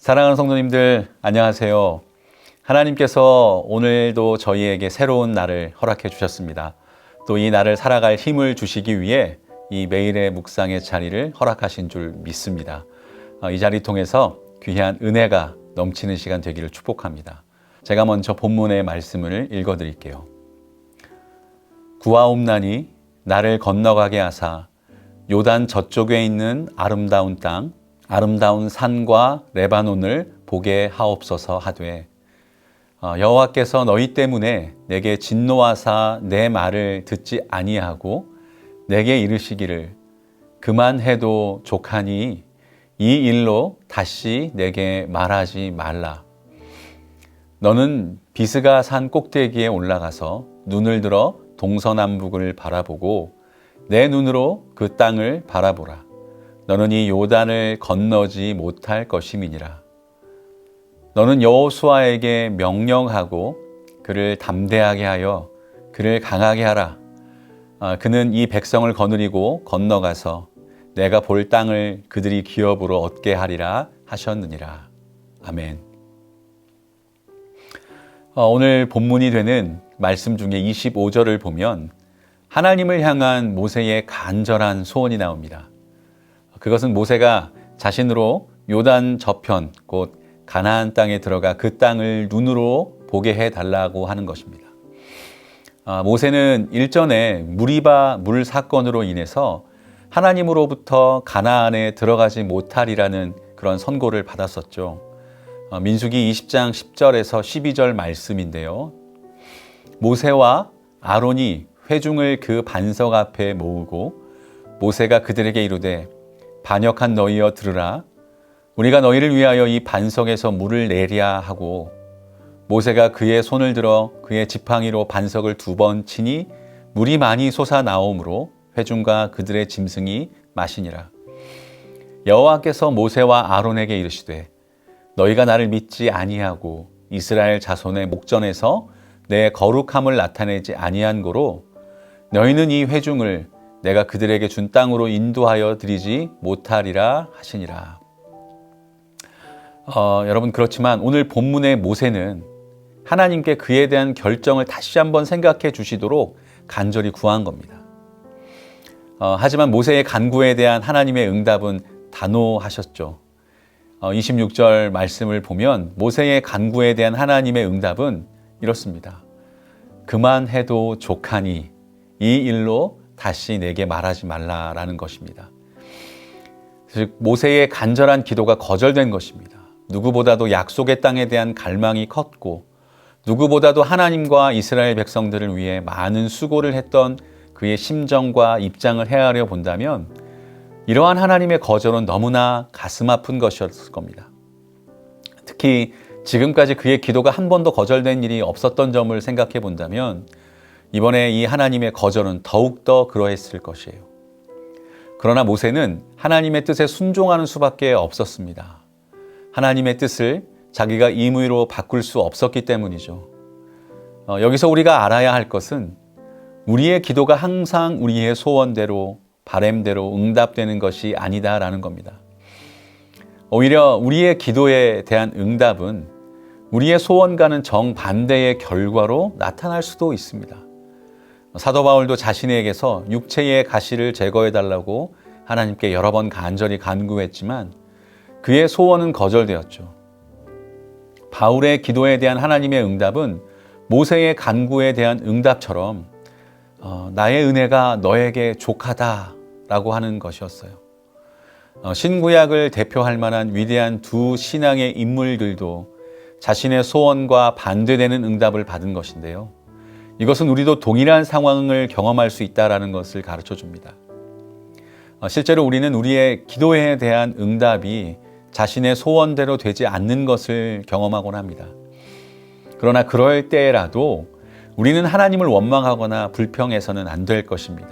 사랑하는 성도님들, 안녕하세요. 하나님께서 오늘도 저희에게 새로운 날을 허락해 주셨습니다. 또 이 날을 살아갈 힘을 주시기 위해 이 매일의 묵상의 자리를 허락하신 줄 믿습니다. 이 자리 통해서 귀한 은혜가 넘치는 시간 되기를 축복합니다. 제가 먼저 본문의 말씀을 읽어드릴게요. 구하옵나니 나를 건너가게 하사 요단 저쪽에 있는 아름다운 땅, 아름다운 산과 레바논을 보게 하옵소서 하되, 여호와께서 너희 때문에 내게 진노하사 내 말을 듣지 아니하고 내게 이르시기를 그만해도 족하니 이 일로 다시 내게 말하지 말라. 너는 비스가 산 꼭대기에 올라가서 눈을 들어 동서남북을 바라보고 내 눈으로 그 땅을 바라보라. 너는 이 요단을 건너지 못할 것임이니라. 너는 여호수아에게 명령하고 그를 담대하게 하여 그를 강하게 하라. 그는 이 백성을 거느리고 건너가서 내가 볼 땅을 그들이 기업으로 얻게 하리라 하셨느니라. 아멘. 오늘 본문이 되는 말씀 중에 25절을 보면 하나님을 향한 모세의 간절한 소원이 나옵니다. 그것은 모세가 자신으로 요단 저편 곧 가나안 땅에 들어가 그 땅을 눈으로 보게 해달라고 하는 것입니다. 모세는 일전에 무리바 물 사건으로 인해서 하나님으로부터 가나안에 들어가지 못하리라는 그런 선고를 받았었죠. 민수기 20장 10절에서 12절 말씀인데요. 모세와 아론이 회중을 그 반석 앞에 모으고 모세가 그들에게 이르되 반역한 너희여 들으라. 우리가 너희를 위하여 이 반석에서 물을 내랴 하고 모세가 그의 손을 들어 그의 지팡이로 반석을 2번 치니 물이 많이 솟아나오므로 회중과 그들의 짐승이 마시니라. 여호와께서 모세와 아론에게 이르시되 너희가 나를 믿지 아니하고 이스라엘 자손의 목전에서 내 거룩함을 나타내지 아니한 고로 너희는 이 회중을 내가 그들에게 준 땅으로 인도하여 드리지 못하리라 하시니라. 여러분, 그렇지만 오늘 본문의 모세는 하나님께 그에 대한 결정을 다시 한번 생각해 주시도록 간절히 구한 겁니다. 하지만 모세의 간구에 대한 하나님의 응답은 단호하셨죠. 26절 말씀을 보면 모세의 간구에 대한 하나님의 응답은 이렇습니다. 그만해도 족하니 이 일로 다시 내게 말하지 말라라는 것입니다. 즉 모세의 간절한 기도가 거절된 것입니다. 누구보다도 약속의 땅에 대한 갈망이 컸고 누구보다도 하나님과 이스라엘 백성들을 위해 많은 수고를 했던 그의 심정과 입장을 헤아려 본다면 이러한 하나님의 거절은 너무나 가슴 아픈 것이었을 겁니다. 특히 지금까지 그의 기도가 한 번도 거절된 일이 없었던 점을 생각해 본다면 이번에 이 하나님의 거절은 더욱더 그러했을 것이에요. 그러나 모세는 하나님의 뜻에 순종하는 수밖에 없었습니다. 하나님의 뜻을 자기가 임의로 바꿀 수 없었기 때문이죠. 여기서 우리가 알아야 할 것은 우리의 기도가 항상 우리의 소원대로 바램대로 응답되는 것이 아니다라는 겁니다. 오히려 우리의 기도에 대한 응답은 우리의 소원과는 정반대의 결과로 나타날 수도 있습니다. 사도 바울도 자신에게서 육체의 가시를 제거해달라고 하나님께 여러 번 간절히 간구했지만 그의 소원은 거절되었죠. 바울의 기도에 대한 하나님의 응답은 모세의 간구에 대한 응답처럼 나의 은혜가 너에게 족하다라고 하는 것이었어요. 신구약을 대표할 만한 위대한 두 신앙의 인물들도 자신의 소원과 반대되는 응답을 받은 것인데요. 이것은 우리도 동일한 상황을 경험할 수 있다는 것을 가르쳐 줍니다. 실제로 우리는 우리의 기도에 대한 응답이 자신의 소원대로 되지 않는 것을 경험하곤 합니다. 그러나 그럴 때라도 우리는 하나님을 원망하거나 불평해서는 안 될 것입니다.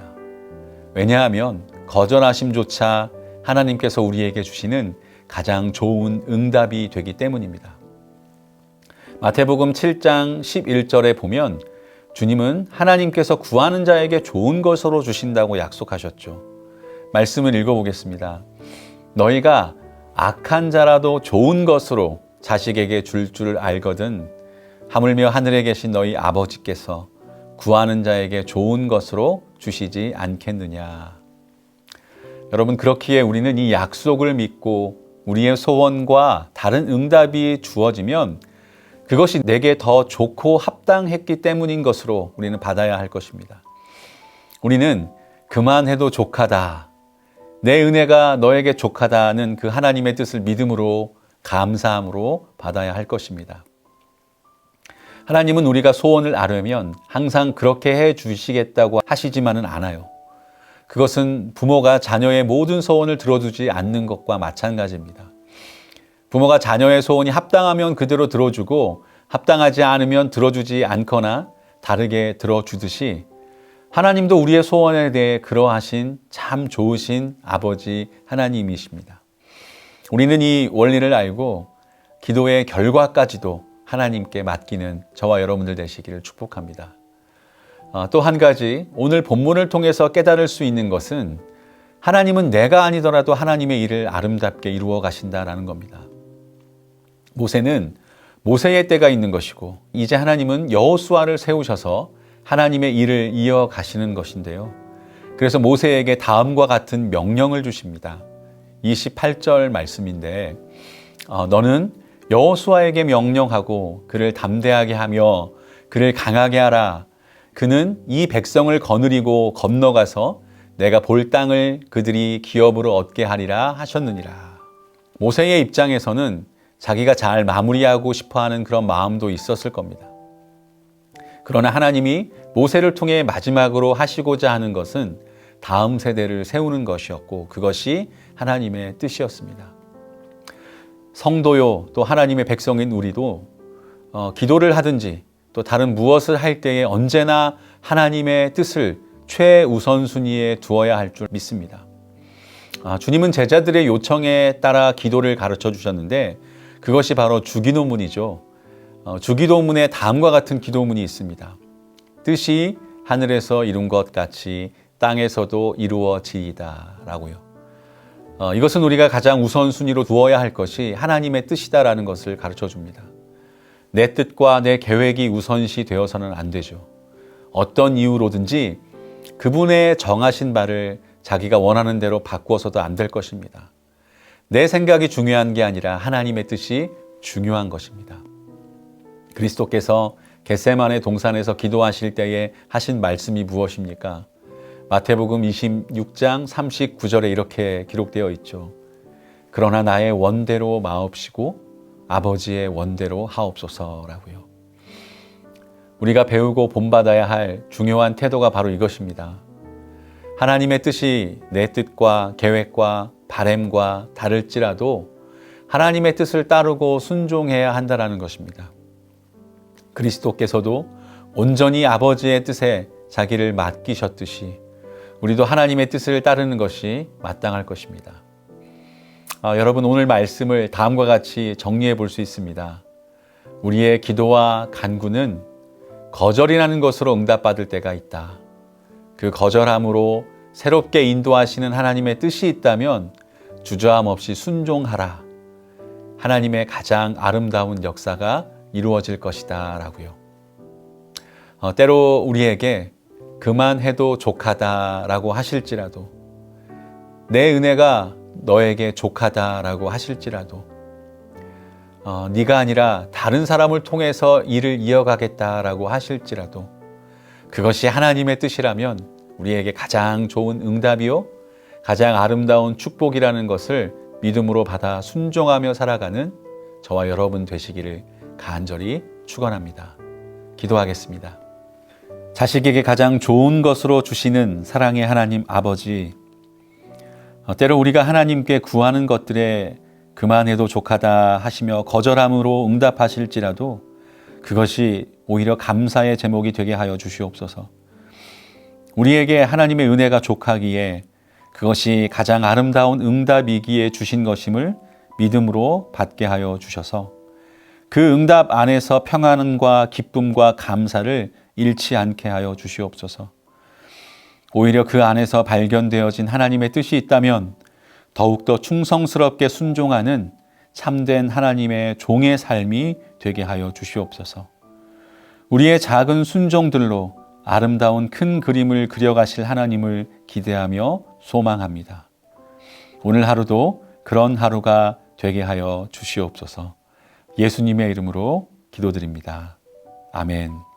왜냐하면 거절하심조차 하나님께서 우리에게 주시는 가장 좋은 응답이 되기 때문입니다. 마태복음 7장 11절에 보면 주님은 하나님께서 구하는 자에게 좋은 것으로 주신다고 약속하셨죠. 말씀을 읽어보겠습니다. 너희가 악한 자라도 좋은 것으로 자식에게 줄 줄 알거든 하물며 하늘에 계신 너희 아버지께서 구하는 자에게 좋은 것으로 주시지 않겠느냐. 여러분, 그렇기에 우리는 이 약속을 믿고 우리의 소원과 다른 응답이 주어지면 그것이 내게 더 좋고 합당했기 때문인 것으로 우리는 받아야 할 것입니다. 우리는 그만해도 족하다, 내 은혜가 너에게 족하다는 그 하나님의 뜻을 믿음으로 감사함으로 받아야 할 것입니다. 하나님은 우리가 소원을 아뢰면 항상 그렇게 해 주시겠다고 하시지만은 않아요. 그것은 부모가 자녀의 모든 소원을 들어주지 않는 것과 마찬가지입니다. 부모가 자녀의 소원이 합당하면 그대로 들어주고 합당하지 않으면 들어주지 않거나 다르게 들어주듯이 하나님도 우리의 소원에 대해 그러하신 참 좋으신 아버지 하나님이십니다. 우리는 이 원리를 알고 기도의 결과까지도 하나님께 맡기는 저와 여러분들 되시기를 축복합니다. 또 한 가지, 오늘 본문을 통해서 깨달을 수 있는 것은 하나님은 내가 아니더라도 하나님의 일을 아름답게 이루어 가신다라는 겁니다. 모세는 모세의 때가 있는 것이고 이제 하나님은 여호수아를 세우셔서 하나님의 일을 이어가시는 것인데요. 그래서 모세에게 다음과 같은 명령을 주십니다. 28절 말씀인데 너는 여호수아에게 명령하고 그를 담대하게 하며 그를 강하게 하라. 그는 이 백성을 거느리고 건너가서 내가 볼 땅을 그들이 기업으로 얻게 하리라 하셨느니라. 모세의 입장에서는 자기가 잘 마무리하고 싶어하는 그런 마음도 있었을 겁니다. 그러나 하나님이 모세를 통해 마지막으로 하시고자 하는 것은 다음 세대를 세우는 것이었고 그것이 하나님의 뜻이었습니다. 성도요, 또 하나님의 백성인 우리도 기도를 하든지 또 다른 무엇을 할 때에 언제나 하나님의 뜻을 최우선순위에 두어야 할 줄 믿습니다. 주님은 제자들의 요청에 따라 기도를 가르쳐 주셨는데 그것이 바로 주기도문이죠. 주기도문에 다음과 같은 기도문이 있습니다. 뜻이 하늘에서 이룬 것 같이 땅에서도 이루어지이다 라고요. 이것은 우리가 가장 우선순위로 두어야 할 것이 하나님의 뜻이다라는 것을 가르쳐 줍니다. 내 뜻과 내 계획이 우선시 되어서는 안 되죠. 어떤 이유로든지 그분의 정하신 바를 자기가 원하는 대로 바꾸어서도 안 될 것입니다. 내 생각이 중요한 게 아니라 하나님의 뜻이 중요한 것입니다. 그리스도께서 겟세마네 동산에서 기도하실 때에 하신 말씀이 무엇입니까? 마태복음 26장 39절에 이렇게 기록되어 있죠. 그러나 나의 원대로 마옵시고 아버지의 원대로 하옵소서라고요. 우리가 배우고 본받아야 할 중요한 태도가 바로 이것입니다. 하나님의 뜻이 내 뜻과 계획과 바램과 다를지라도 하나님의 뜻을 따르고 순종해야 한다는 것입니다. 그리스도께서도 온전히 아버지의 뜻에 자기를 맡기셨듯이 우리도 하나님의 뜻을 따르는 것이 마땅할 것입니다. 여러분, 오늘 말씀을 다음과 같이 정리해 볼 수 있습니다. 우리의 기도와 간구는 거절이라는 것으로 응답받을 때가 있다. 그 거절함으로 새롭게 인도하시는 하나님의 뜻이 있다면 주저함 없이 순종하라. 하나님의 가장 아름다운 역사가 이루어질 것이다 라고요. 때로 우리에게 그만해도 족하다라고 하실지라도 내 은혜가 너에게 족하다라고 하실지라도 네가 아니라 다른 사람을 통해서 일을 이어가겠다라고 하실지라도 그것이 하나님의 뜻이라면 우리에게 가장 좋은 응답이요 가장 아름다운 축복이라는 것을 믿음으로 받아 순종하며 살아가는 저와 여러분 되시기를 간절히 축원합니다. 기도하겠습니다. 자식에게 가장 좋은 것으로 주시는 사랑의 하나님 아버지, 때로 우리가 하나님께 구하는 것들에 그만해도 족하다 하시며 거절함으로 응답하실지라도 그것이 오히려 감사의 제목이 되게 하여 주시옵소서. 우리에게 하나님의 은혜가 족하기에 그것이 가장 아름다운 응답이기에 주신 것임을 믿음으로 받게 하여 주셔서 그 응답 안에서 평안과 기쁨과 감사를 잃지 않게 하여 주시옵소서. 오히려 그 안에서 발견되어진 하나님의 뜻이 있다면 더욱더 충성스럽게 순종하는 참된 하나님의 종의 삶이 되게 하여 주시옵소서. 우리의 작은 순종들로 아름다운 큰 그림을 그려가실 하나님을 기대하며 소망합니다. 오늘 하루도 그런 하루가 되게 하여 주시옵소서. 예수님의 이름으로 기도드립니다. 아멘.